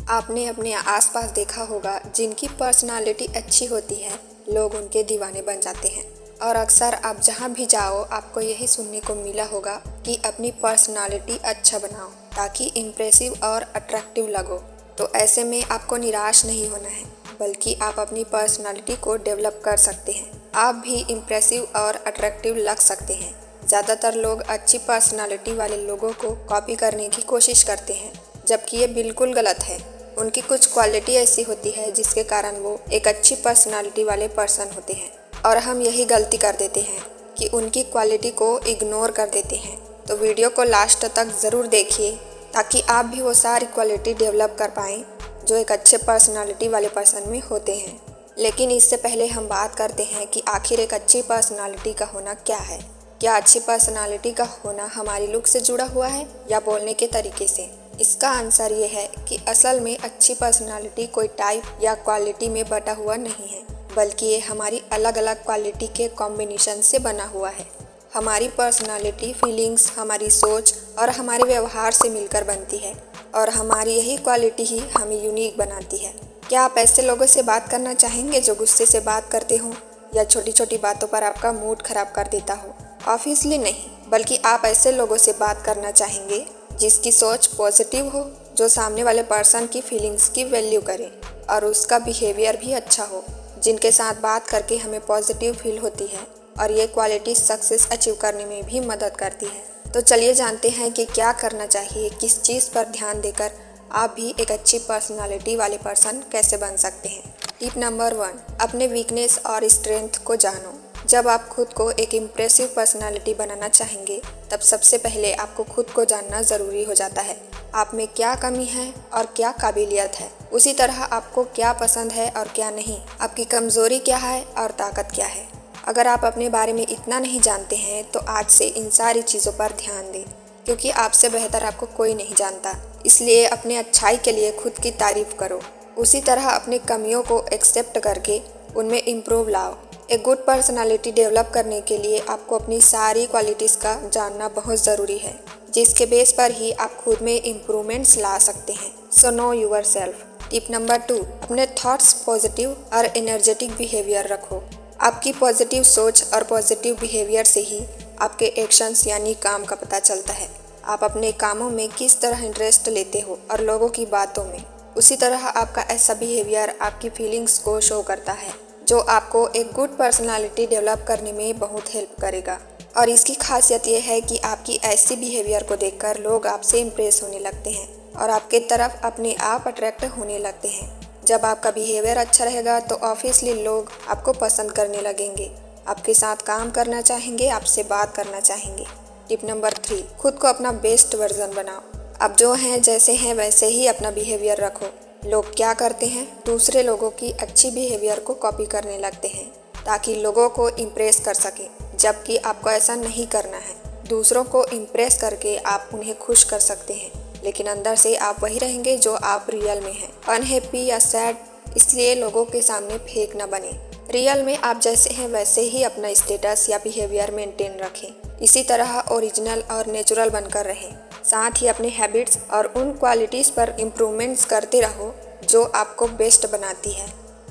आपने अपने आसपास देखा होगा जिनकी पर्सनालिटी अच्छी होती है, लोग उनके दीवाने बन जाते हैं। और अक्सर आप जहाँ भी जाओ आपको यही सुनने को मिला होगा कि अपनी पर्सनालिटी अच्छा बनाओ ताकि इम्प्रेसिव और अट्रैक्टिव लगो। तो ऐसे में आपको निराश नहीं होना है, बल्कि आप अपनी पर्सनालिटी को डेवलप कर सकते हैं। आप भी इम्प्रेसिव और अट्रैक्टिव लग सकते हैं। ज़्यादातर लोग अच्छी पर्सनालिटी वाले लोगों को कॉपी करने की कोशिश करते हैं, जबकि ये बिल्कुल गलत है। उनकी कुछ क्वालिटी ऐसी होती है जिसके कारण वो एक अच्छी पर्सनालिटी वाले पर्सन होते हैं, और हम यही गलती कर देते हैं कि उनकी क्वालिटी को इग्नोर कर देते हैं। तो वीडियो को लास्ट तक ज़रूर देखिए ताकि आप भी वो सारी क्वालिटी डेवलप कर पाएँ जो एक अच्छे पर्सनालिटी वाले पर्सन में होते हैं। लेकिन इससे पहले हम बात करते हैं कि आखिर एक अच्छी पर्सनालिटी का होना क्या है। क्या अच्छी पर्सनालिटी का होना हमारी लुक से जुड़ा हुआ है या बोलने के तरीके से? इसका आंसर ये है कि असल में अच्छी पर्सनालिटी कोई टाइप या क्वालिटी में बटा हुआ नहीं है, बल्कि ये हमारी अलग अलग क्वालिटी के कॉम्बिनेशन से बना हुआ है। हमारी पर्सनालिटी फीलिंग्स, हमारी सोच और हमारे व्यवहार से मिलकर बनती है, और हमारी यही क्वालिटी ही हमें यूनिक बनाती है। क्या आप ऐसे लोगों से बात करना चाहेंगे जो गुस्से से बात करते हो या छोटी छोटी बातों पर आपका मूड खराब कर देता हो? ऑब्वियसली नहीं, बल्कि आप ऐसे लोगों से बात करना चाहेंगे जिसकी सोच पॉजिटिव हो, जो सामने वाले पर्सन की फीलिंग्स की वैल्यू करे और उसका बिहेवियर भी अच्छा हो, जिनके साथ बात करके हमें पॉजिटिव फील होती है, और ये क्वालिटी सक्सेस अचीव करने में भी मदद करती है। तो चलिए जानते हैं कि क्या करना चाहिए, किस चीज़ पर ध्यान देकर आप भी एक अच्छी पर्सनालिटी वाले पर्सन कैसे बन सकते हैं। टिप नंबर 1, अपने वीकनेस और स्ट्रेंथ को जानो। जब आप खुद को एक इम्प्रेसिव पर्सनालिटी बनाना चाहेंगे, तब सबसे पहले आपको खुद को जानना ज़रूरी हो जाता है। आप में क्या कमी है और क्या काबिलियत है। उसी तरह आपको क्या पसंद है और क्या नहीं, आपकी कमज़ोरी क्या है और ताकत क्या है। अगर आप अपने बारे में इतना नहीं जानते हैं तो आज से इन सारी चीज़ों पर ध्यान दें, क्योंकि आपसे बेहतर आपको कोई नहीं जानता। इसलिए अपने अच्छाई के लिए खुद की तारीफ करो। उसी तरह अपनी कमियों को एक्सेप्ट करके उनमें इम्प्रूव लाओ। एक गुड पर्सनालिटी डेवलप करने के लिए आपको अपनी सारी क्वालिटीज़ का जानना बहुत ज़रूरी है, जिसके बेस पर ही आप खुद में इम्प्रूवमेंट्स ला सकते हैं। So know yourself. Tip number 2, अपने थॉट्स पॉजिटिव और एनर्जेटिक बिहेवियर रखो। आपकी पॉजिटिव सोच और पॉजिटिव बिहेवियर से ही आपके एक्शंस यानी काम का पता चलता है। आप अपने कामों में किस तरह इंटरेस्ट लेते हो और लोगों की बातों में, उसी तरह आपका ऐसा बिहेवियर आपकी फीलिंग्स को शो करता है, जो आपको एक गुड पर्सनालिटी डेवलप करने में बहुत हेल्प करेगा। और इसकी खासियत यह है कि आपकी ऐसी बिहेवियर को देखकर लोग आपसे इम्प्रेस होने लगते हैं और आपके तरफ अपने आप अट्रैक्ट होने लगते हैं। जब आपका बिहेवियर अच्छा रहेगा तो ऑब्वियसली लोग आपको पसंद करने लगेंगे, आपके साथ काम करना चाहेंगे, आपसे बात करना चाहेंगे। टिप नंबर 3, खुद को अपना बेस्ट वर्जन बनाओ। अब जो हैं जैसे हैं वैसे ही अपना बिहेवियर रखो। लोग क्या करते हैं, दूसरे लोगों की अच्छी बिहेवियर को कॉपी करने लगते हैं ताकि लोगों को इम्प्रेस कर सके, जबकि आपको ऐसा नहीं करना है। दूसरों को इम्प्रेस करके आप उन्हें खुश कर सकते हैं, लेकिन अंदर से आप वही रहेंगे जो आप रियल में हैं, अनहैप्पी या सैड। इसलिए लोगों के सामने फेक ना बने। रियल में आप जैसे हैं वैसे ही अपना स्टेटस या बिहेवियर मेंटेन रखें। इसी तरह ओरिजिनल और नेचुरल बनकर रहें। साथ ही अपने हैबिट्स और उन क्वालिटीज़ पर इम्प्रूवमेंट्स करते रहो जो आपको बेस्ट बनाती है।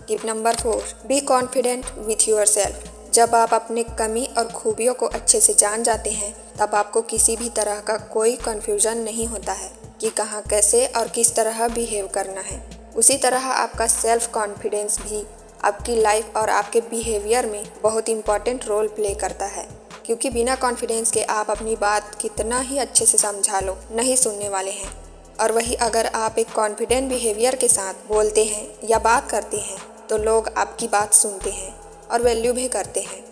Tip number 4, be confident with your self. जब आप अपने कमी और खूबियों को अच्छे से जान जाते हैं, तब आपको किसी भी तरह का कोई कन्फ्यूजन नहीं होता है कि कहाँ कैसे और किस तरह बिहेव करना है। उसी तरह आपका सेल्फ कॉन्फिडेंस भी आपकी लाइफ और आपके बिहेवियर में बहुत इम्पॉर्टेंट रोल प्ले करता है, क्योंकि बिना कॉन्फिडेंस के आप अपनी बात कितना ही अच्छे से समझा लो, नहीं सुनने वाले हैं। और वही अगर आप एक कॉन्फिडेंट बिहेवियर के साथ बोलते हैं या बात करते हैं तो लोग आपकी बात सुनते हैं और वैल्यू भी करते हैं।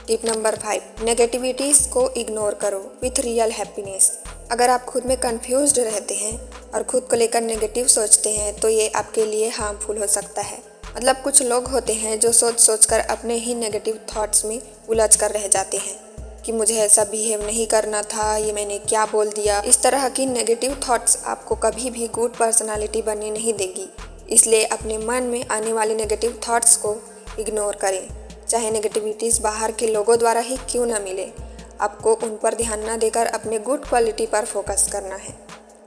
टिप नंबर 5, नेगेटिविटीज़ को इग्नोर करो विथ रियल हैप्पीनेस। अगर आप खुद में कंफ्यूज्ड रहते हैं और खुद को लेकर नेगेटिव सोचते हैं तो ये आपके लिए हार्मफुल हो सकता है। मतलब कुछ लोग होते हैं जो सोच सोच कर अपने ही नेगेटिव थॉट्स में उलझ कर रह जाते हैं कि मुझे ऐसा बिहेव नहीं करना था, ये मैंने क्या बोल दिया। इस तरह की नेगेटिव थॉट्स आपको कभी भी गुड पर्सनालिटी बनने नहीं देगी। इसलिए अपने मन में आने वाले नेगेटिव थॉट्स को इग्नोर करें, चाहे नेगेटिविटीज़ बाहर के लोगों द्वारा ही क्यों ना मिले। आपको उन पर ध्यान न देकर अपने गुड क्वालिटी पर फोकस करना है।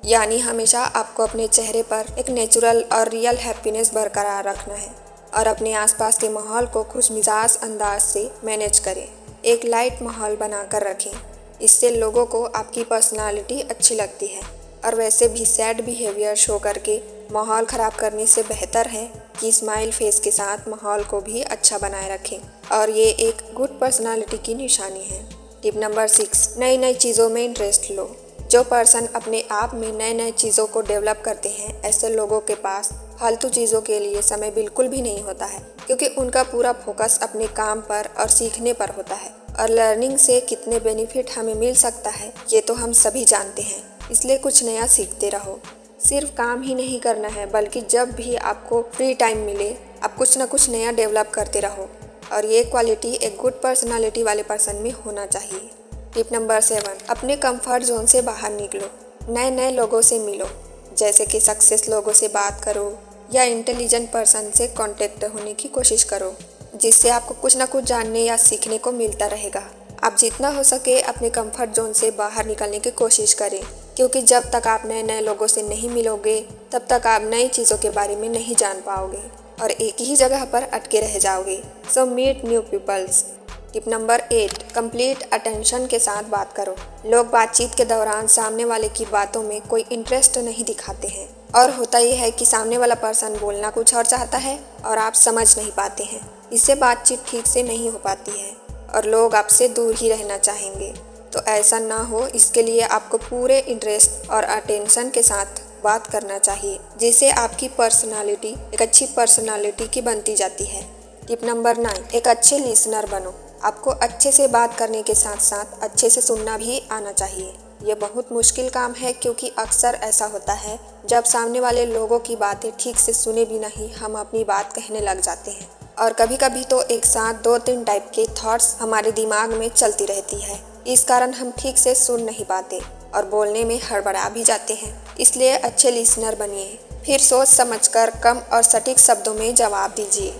यानी हमेशा आपको अपने चेहरे पर एक नेचुरल और रियल हैप्पीनेस बरकरार रखना है और अपने आसपास के माहौल को खुशमिजाज अंदाज से मैनेज करें। एक लाइट माहौल बनाकर रखें, इससे लोगों को आपकी पर्सनालिटी अच्छी लगती है। और वैसे भी सैड बिहेवियर शो करके माहौल ख़राब करने से बेहतर है कि स्माइल फेस के साथ माहौल को भी अच्छा बनाए रखें, और ये एक गुड पर्सनालिटी की निशानी है। टिप नंबर 6, नई नई चीज़ों में इंटरेस्ट लो। जो पर्सन अपने आप में नए नए चीज़ों को डेवलप करते हैं, ऐसे लोगों के पास फालतू चीज़ों के लिए समय बिल्कुल भी नहीं होता है, क्योंकि उनका पूरा फोकस अपने काम पर और सीखने पर होता है। और लर्निंग से कितने बेनिफिट हमें मिल सकता है ये तो हम सभी जानते हैं, इसलिए कुछ नया सीखते रहो। सिर्फ काम ही नहीं करना है, बल्कि जब भी आपको फ्री टाइम मिले आप कुछ ना कुछ नया डेवलप करते रहो, और ये क्वालिटी एक गुड पर्सनालिटी वाले पर्सन में होना चाहिए। टिप नंबर 7, अपने कंफर्ट जोन से बाहर निकलो। नए नए लोगों से मिलो, जैसे कि सक्सेस लोगों से बात करो या इंटेलिजेंट पर्सन से कांटेक्ट होने की कोशिश करो, जिससे आपको कुछ ना कुछ जानने या सीखने को मिलता रहेगा। आप जितना हो सके अपने कंफर्ट जोन से बाहर निकलने की कोशिश करें, क्योंकि जब तक आप नए नए लोगों से नहीं मिलोगे तब तक आप नई चीज़ों के बारे में नहीं जान पाओगे और एक ही जगह पर अटके रह जाओगे। So meet new peoples. Tip number 8, complete attention के साथ बात करो। लोग बातचीत के दौरान सामने वाले की बातों में कोई इंटरेस्ट नहीं दिखाते हैं, और होता यह है कि सामने वाला पर्सन बोलना कुछ और चाहता है और आप समझ नहीं पाते हैं। इससे बातचीत ठीक से नहीं हो पाती है और लोग आपसे दूर ही रहना चाहेंगे। तो ऐसा ना हो, इसके लिए आपको पूरे इंटरेस्ट और अटेंशन के साथ बात करना चाहिए, जिससे आपकी पर्सनालिटी एक अच्छी पर्सनालिटी की बनती जाती है। टिप नंबर 9, एक अच्छे लिसनर बनो। आपको अच्छे से बात करने के साथ साथ अच्छे से सुनना भी आना चाहिए। ये बहुत मुश्किल काम है, क्योंकि अक्सर ऐसा होता है जब सामने वाले लोगों की बातें ठीक से सुने भी नहीं हम अपनी बात कहने लग जाते हैं, और कभी कभी तो एक साथ 2-3 टाइप के थॉट्स हमारे दिमाग में चलती रहती है। इस कारण हम ठीक से सुन नहीं पाते और बोलने में हड़बड़ा भी जाते हैं। इसलिए अच्छे लिसनर बनिए, फिर सोच समझकर कम और सटीक शब्दों में जवाब दीजिए।